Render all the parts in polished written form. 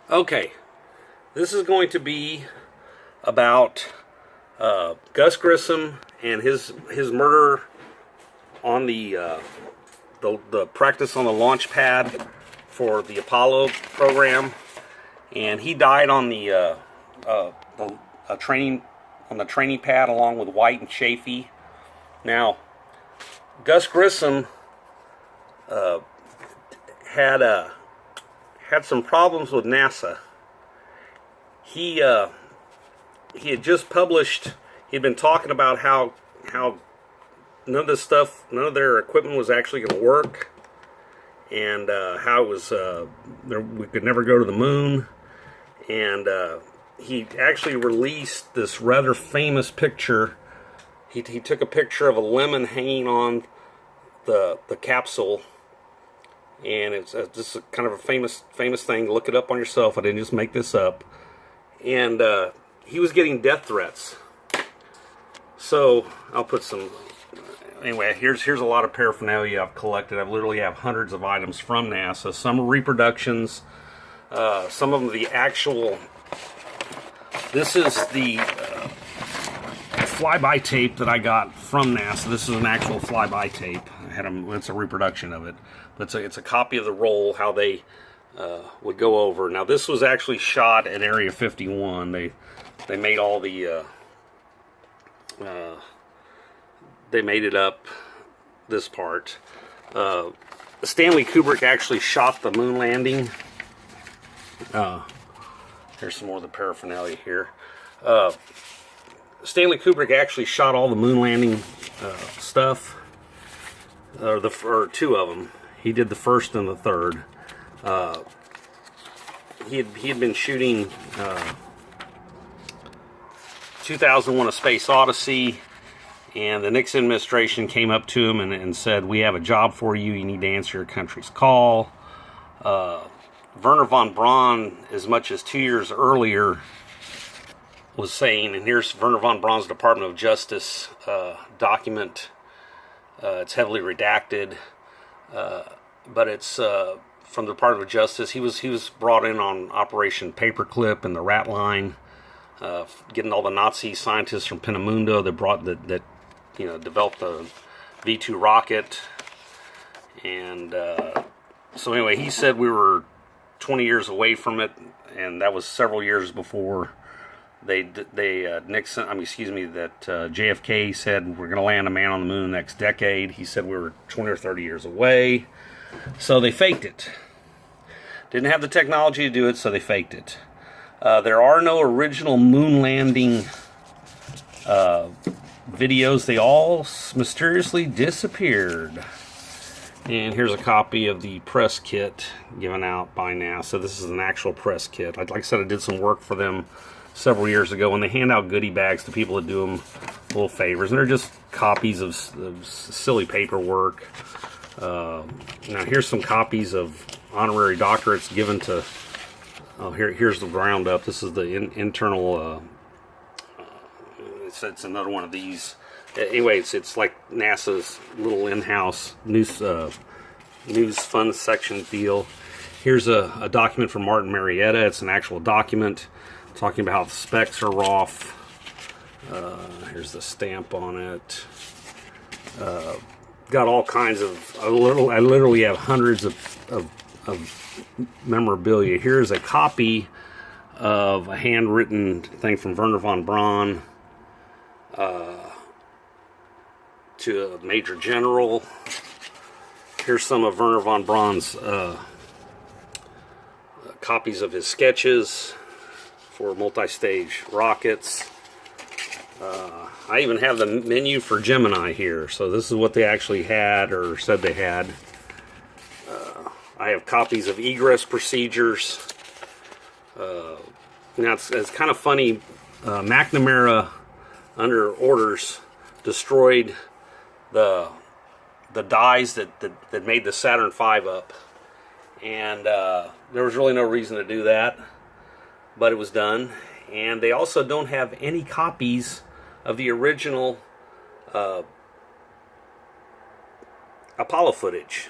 Okay, this is going to be about Gus Grissom and his murder on the practice on the launch pad for the Apollo program, and he died on the training on the training pad along with White and Chafee. Now, Gus Grissom had some problems with NASA. He had just published. He'd been talking about how none of their equipment was actually going to work, and how it was we could never go to the moon. And he actually released this rather famous picture. He took a picture of a lemon hanging on the capsule. And it's just kind of a famous thing. Look it up on yourself. I didn't just make this up. And he was getting death threats. So I'll put some. Anyway, here's a lot of paraphernalia I've collected. I literally have hundreds of items from NASA. Some are reproductions. Some of them the actual. This is the flyby tape that I got from NASA. This is an actual flyby tape. It's a reproduction of it. But it's a copy of the roll, how they would go over. Now, this was actually shot at Area 51. They made all the they made it up, this part. Stanley Kubrick actually shot the moon landing. Here's some more of the paraphernalia here. Stanley Kubrick actually shot all the moon landing stuff. Or two of them. He did the first and the third. He had been shooting 2001: A Space Odyssey, and the Nixon administration came up to him and said, "We have a job for you. You need to answer your country's call." Wernher von Braun, as much as 2 years earlier, was saying, and here's Wernher von Braun's Department of Justice document. It's heavily redacted, but it's from the Department of Justice. He was brought in on Operation Paperclip and the Rat Line, getting all the Nazi scientists from Peenemünde that developed the V2 rocket. And so anyway, he said we were 20 years away from it, and that was several years before JFK said we're going to land a man on the moon next decade. He said we were 20 or 30 years away. So they faked it. Didn't have the technology to do it, so they faked it. There are no original moon landing videos. They all mysteriously disappeared. And here's a copy of the press kit given out by NASA. This is an actual press kit. Like I said, I did some work for them several years ago, when they hand out goodie bags to people that do them little favors, and they're just copies of silly paperwork. Now here's some copies of honorary doctorates given to. Here's the roundup. This is the internal. It's another one of these. Anyway, it's like NASA's little in-house news fund section deal. Here's a document from Martin Marietta. It's an actual document talking about how the specs are off. Here's the stamp on it. Got all kinds of. I literally have hundreds of memorabilia. Here's a copy of a handwritten thing from Wernher von Braun to a major general. Here's some of Wernher von Braun's copies of his sketches for multi-stage rockets. I even have the menu for Gemini here, so this is what they actually had or said they had. I have copies of egress procedures. Now it's kind of funny. McNamara, under orders, destroyed the dies that made the Saturn V up, and there was really no reason to do that, but it was done. And they also don't have any copies of the original Apollo footage.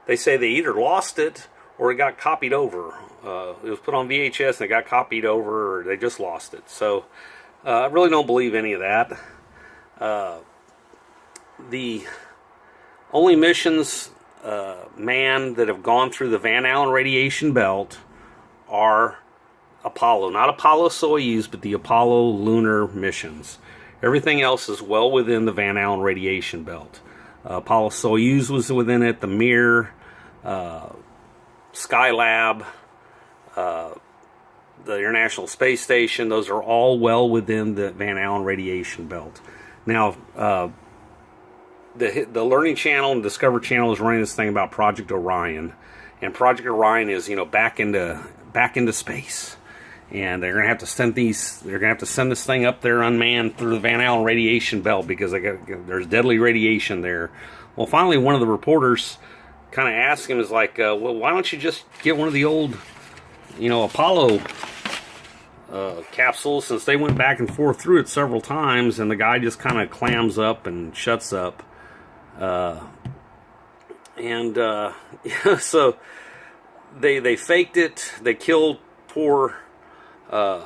They say they either lost it or it got copied over. It was put on VHS and it got copied over, or they just lost it. So I really don't believe any of that. The only missions manned that have gone through the Van Allen radiation belt are Apollo, not Apollo-Soyuz, but the Apollo lunar missions. Everything else is well within the Van Allen radiation belt. Apollo-Soyuz was within it, the Mir, Skylab, the International Space Station, those are all well within the Van Allen radiation belt. Now, the Learning Channel and Discovery Channel is running this thing about Project Orion, and Project Orion is, back into space, and they're gonna have to send this thing up there unmanned through the Van Allen radiation belt because there's deadly radiation there. Well, finally, one of the reporters kind of asked him, is like, well, why don't you just get one of the old, Apollo capsules, since they went back and forth through it several times, and the guy just kind of clams up and shuts up. So they faked it. They killed poor Gus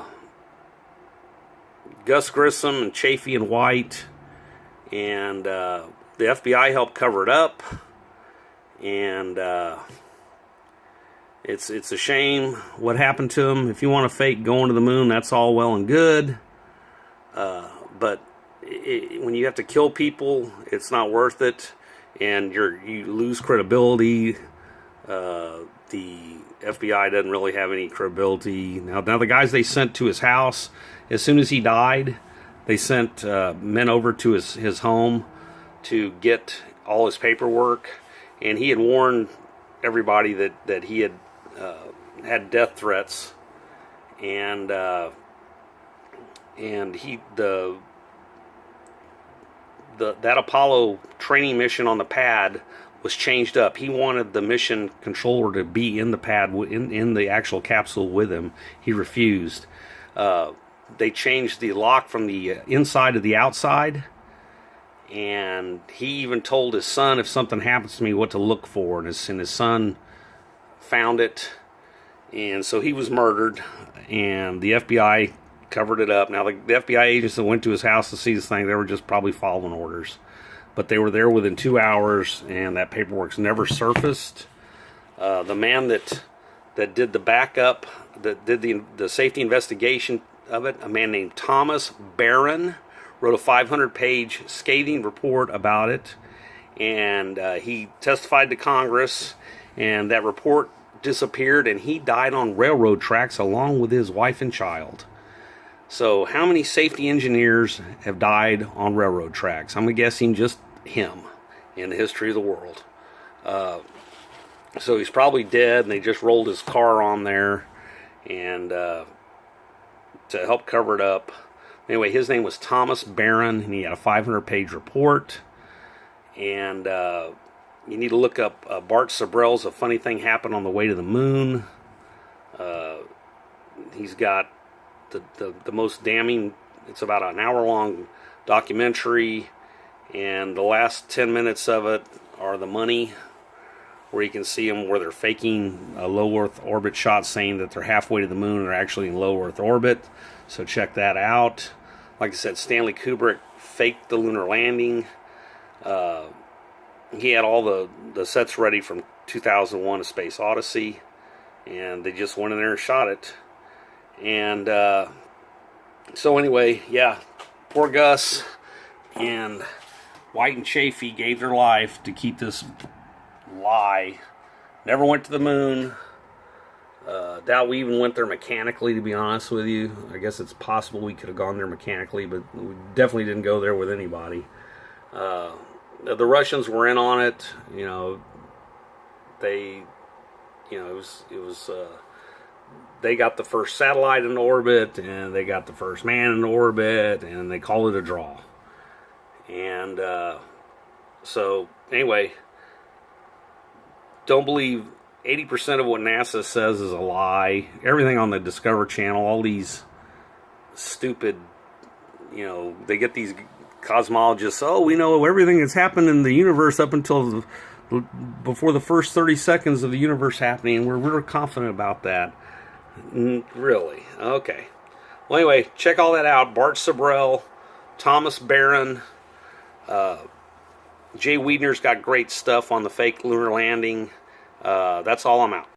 Grissom and Chafee and White, and the FBI helped cover it up. And it's a shame what happened to him. If you want to fake going to the moon, that's all well and good. But when you have to kill people, it's not worth it, and you lose credibility. The FBI doesn't really have any credibility. Now the guys they sent to his house, as soon as he died, they sent men over to his home to get all his paperwork, and he had warned everybody that he had had death threats, and that Apollo training mission on the pad was changed up. He wanted the mission controller to be in the pad, in the actual capsule with him. He refused. They changed the lock from the inside to the outside, and he even told his son, if something happens to me, what to look for, and his son found it, and so he was murdered, and the FBI covered it up. Now, the FBI agents that went to his house to see this thing, they were just probably following orders. But they were there within 2 hours, and that paperwork's never surfaced. The man that did the backup, that did the safety investigation of it, a man named Thomas Barron, wrote a 500-page scathing report about it, and he testified to Congress, and that report disappeared, and he died on railroad tracks along with his wife and child. So how many safety engineers have died on railroad tracks? I'm guessing just him in the history of the world. So he's probably dead, and they just rolled his car on there and to help cover it up. Anyway, his name was Thomas Barron, and he had a 500-page report. And you need to look up Bart Sabrell's A Funny Thing Happened on the Way to the Moon. He's got the most damning, it's about an hour-long documentary, and the last 10 minutes of it are the money, where you can see them where they're faking a low Earth orbit shot, saying that they're halfway to the moon and they're actually in low Earth orbit. So check that out. Like I said, Stanley Kubrick faked the lunar landing. He had all the sets ready from 2001: A Space Odyssey, and they just went in there and shot it. And so anyway, yeah, poor Gus and White and Chafee gave their life to keep this lie. Never went to the moon. Doubt we even went there mechanically, to be honest with you. I guess it's possible we could have gone there mechanically, but we definitely didn't go there with anybody. The Russians were in on it. They, it was they got the first satellite in orbit, and they got the first man in orbit, and they called it a draw. And so anyway, don't believe 80% of what NASA says is a lie. Everything on the Discovery Channel, all these stupid, they get these cosmologists, we know everything that's happened in the universe up until before the first 30 seconds of the universe happening. We're confident about that. Really? Okay. Well, anyway, check all that out. Bart Sibrel, Thomas Barron, Jay Weidner's got great stuff on the fake lunar landing. That's all I'm out.